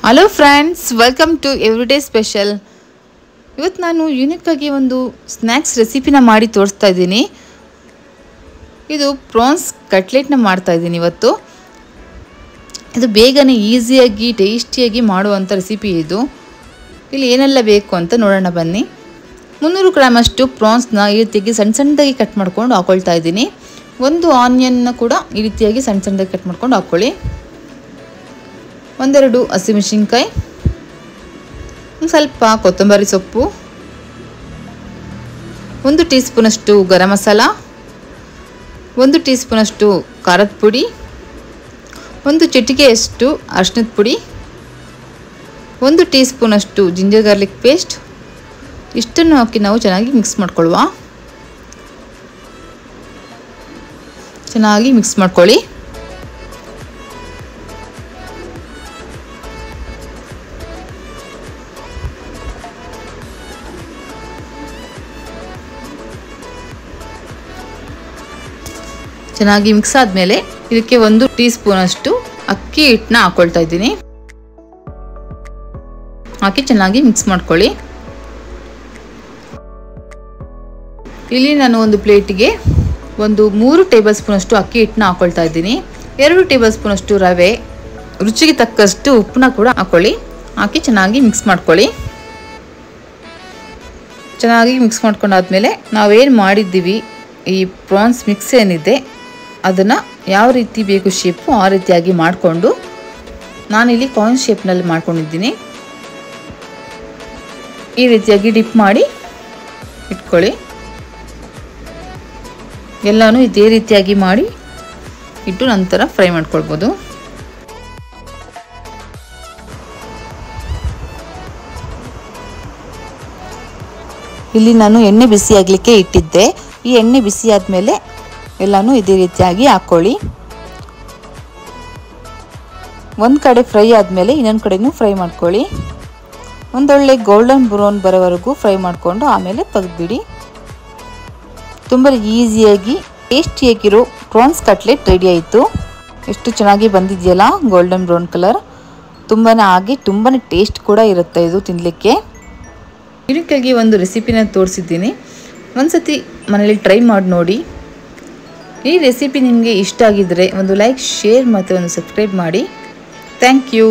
Hello friends, welcome to everyday special. ಇವತ್ತು ನಾನು ಯೂನಿಕ್ಕಾಗಿ ಒಂದು ಸ್ನ್ಯಾಕ್ಸ್ ರೆಸಿಪಿನ ಮಾಡಿ ತೋರಿಸ್ತಾ ಇದ್ದೀನಿ. ಇದು ಪ್ರಾನ್ಸ್ ಕಟ್ಲೆಟ್ನ ಮಾಡ್ತಾ ಇದ್ದೀನಿ ಇವತ್ತು. ಇದು ಬೇಗನೆ ಈಸಿಯಾಗಿ ಟೇಸ್ಟಿಯಾಗಿ ಮಾಡುವಂಥ ರೆಸಿಪಿ ಇದು. ಇಲ್ಲಿ ಏನೆಲ್ಲ ಬೇಕು ಅಂತ ನೋಡೋಣ ಬನ್ನಿ. 300 ಗ್ರಾಮಷ್ಟು ಪ್ರಾನ್ಸ್ನ ಈ ರೀತಿಯಾಗಿ ಸಣ್ಣ ಸಣ್ಣದಾಗಿ ಕಟ್ ಮಾಡ್ಕೊಂಡು ಹಾಕೊಳ್ತಾ ಇದ್ದೀನಿ. ಒಂದು ಆನಿಯನ್ನ ಕೂಡ ಈ ರೀತಿಯಾಗಿ ಸಣ್ಣ ಸಣ್ಣದಾಗಿ ಕಟ್ ಮಾಡ್ಕೊಂಡು ಹಾಕ್ಕೊಳ್ಳಿ. ಒಂದೆರಡು ಹಸಿಮೆಣಸಿನ್ಕಾಯಿ, ಸ್ವಲ್ಪ ಕೊತ್ತಂಬರಿ ಸೊಪ್ಪು, 1 ಟೀ ಸ್ಪೂನಷ್ಟು ಗರಂ ಮಸಾಲ, 1 ಟೀ ಸ್ಪೂನಷ್ಟು ಖಾರದ ಪುಡಿ, 1 ಚಿಟಿಕೆಯಷ್ಟು ಅರಿಶಿಣದ ಪುಡಿ, 1 ಟೀ ಸ್ಪೂನಷ್ಟು ಜಿಂಜರ್ ಗಾರ್ಲಿಕ್ ಪೇಸ್ಟ್. ಇಷ್ಟನ್ನು ಹಾಕಿ ನಾವು ಚೆನ್ನಾಗಿ ಮಿಕ್ಸ್ ಮಾಡ್ಕೊಳ್ಳುವ. ಚೆನ್ನಾಗಿ ಮಿಕ್ಸ್ ಮಾಡ್ಕೊಳ್ಳಿ. ಚೆನ್ನಾಗಿ ಮಿಕ್ಸ್ ಆದಮೇಲೆ ಇದಕ್ಕೆ 1 ಟೀ ಸ್ಪೂನಷ್ಟು ಅಕ್ಕಿ ಹಿಟ್ಟನ್ನ ಹಾಕೊಳ್ತಾ ಇದ್ದೀನಿ. ಹಾಕಿ ಚೆನ್ನಾಗಿ ಮಿಕ್ಸ್ ಮಾಡ್ಕೊಳ್ಳಿ. ಇಲ್ಲಿ ನಾನು ಒಂದು ಪ್ಲೇಟಿಗೆ 3 ಟೇಬಲ್ ಸ್ಪೂನಷ್ಟು ಅಕ್ಕಿ ಹಿಟ್ಟನ್ನ ಹಾಕೊಳ್ತಾ ಇದ್ದೀನಿ. 2 ಟೇಬಲ್ ಸ್ಪೂನಷ್ಟು ರವೆ, ರುಚಿಗೆ ತಕ್ಕಷ್ಟು ಉಪ್ಪನ್ನ ಕೂಡ ಹಾಕೊಳ್ಳಿ. ಹಾಕಿ ಚೆನ್ನಾಗಿ ಮಿಕ್ಸ್ ಮಾಡ್ಕೊಳ್ಳಿ. ಚೆನ್ನಾಗಿ ಮಿಕ್ಸ್ ಮಾಡ್ಕೊಂಡಾದ್ಮೇಲೆ ನಾವೇನು ಮಾಡಿದ್ದೀವಿ ಈ ಪ್ರಾನ್ಸ್ ಮಿಕ್ಸ್ ಏನಿದೆ ಅದನ್ನು ಯಾವ ರೀತಿ ಬೇಕು ಶೇಪು ಆ ರೀತಿಯಾಗಿ ಮಾಡಿಕೊಂಡು, ನಾನಿಲ್ಲಿ ಕಾಯಿನ್ ಶೇಪ್ನಲ್ಲಿ ಮಾಡ್ಕೊಂಡಿದ್ದೀನಿ. ಈ ರೀತಿಯಾಗಿ ಡಿಪ್ ಮಾಡಿ ಇಟ್ಕೊಳ್ಳಿ. ಎಲ್ಲನೂ ಇದೇ ರೀತಿಯಾಗಿ ಮಾಡಿ ಇಟ್ಟು ನಂತರ ಫ್ರೈ ಮಾಡ್ಕೊಳ್ಬೋದು. ಇಲ್ಲಿ ನಾನು ಎಣ್ಣೆ ಬಿಸಿ ಆಗಲಿಕ್ಕೆ ಇಟ್ಟಿದ್ದೆ. ಈ ಎಣ್ಣೆ ಬಿಸಿ ಆದಮೇಲೆ ಎಲ್ಲನೂ ಇದೇ ರೀತಿಯಾಗಿ ಹಾಕ್ಕೊಳ್ಳಿ. ಒಂದು ಕಡೆ ಫ್ರೈ ಆದಮೇಲೆ ಇನ್ನೊಂದು ಕಡೆನೂ ಫ್ರೈ ಮಾಡ್ಕೊಳ್ಳಿ. ಒಂದೊಳ್ಳೆ ಗೋಲ್ಡನ್ ಬ್ರೌನ್ ಬರೋವರೆಗೂ ಫ್ರೈ ಮಾಡಿಕೊಂಡು ಆಮೇಲೆ ತೆಗೆದುಬಿಡಿ. ತುಂಬ ಈಸಿಯಾಗಿ ಟೇಸ್ಟಿಯಾಗಿರೋ ಪ್ರಾನ್ಸ್ ಕಟ್ಲೆಟ್ ರೆಡಿ ಆಯಿತು. ಎಷ್ಟು ಚೆನ್ನಾಗಿ ಬಂದಿದೆಯಲ್ಲ ಗೋಲ್ಡನ್ ಬ್ರೌನ್ ಕಲರ್. ತುಂಬಾ ಟೇಸ್ಟ್ ಕೂಡ ಇರುತ್ತೆ ಇದು ತಿನ್ನಲಿಕ್ಕೆ. ಇದಕ್ಕಾಗಿ ಒಂದು ರೆಸಿಪಿನ ತೋರಿಸಿದ್ದೀನಿ. ಒಂದ್ಸತಿ ಮನೇಲಿ ಟ್ರೈ ಮಾಡಿ ನೋಡಿ. ಈ ರೆಸಿಪಿ ನಿಮಗೆ ಇಷ್ಟ ಆಗಿದ್ದರೆ ಒಂದು ಲೈಕ್, ಶೇರ್ ಮತ್ತು ಒಂದು ಸಬ್ಸ್ಕ್ರೈಬ್ ಮಾಡಿ. Thank you.